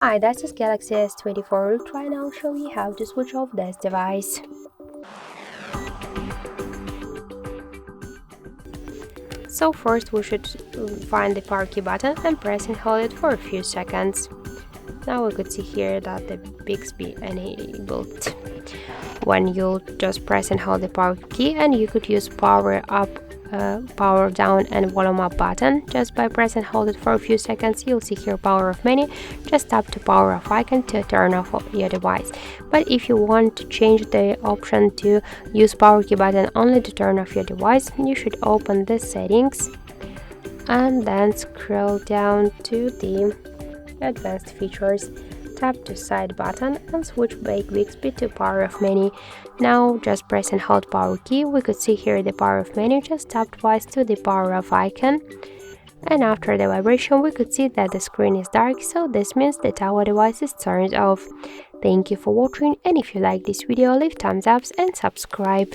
Hi, this is Galaxy S24 Ultra and I'll show you how to switch off this device. So first we should find the power key button and press and hold it for a few seconds. Now we could see here that the Bixby enabled. When you just press and hold the power key, and you could use power up, power down and volume up button. Just by press and hold it for a few seconds, you'll see here power off menu. Just tap to power off icon to turn off your device. But if you want to change the option to use power key button only to turn off your device, you should open the settings and then scroll down to the advanced features. Tap to side button and switch back Bixby to power off menu. Now just press and hold power key. We could see here the power off menu. Just tap twice to the power off icon, and after the vibration we could see that the screen is dark, so this means that our device is turned off. Thank you for watching, and if you like this video, leave thumbs up and subscribe.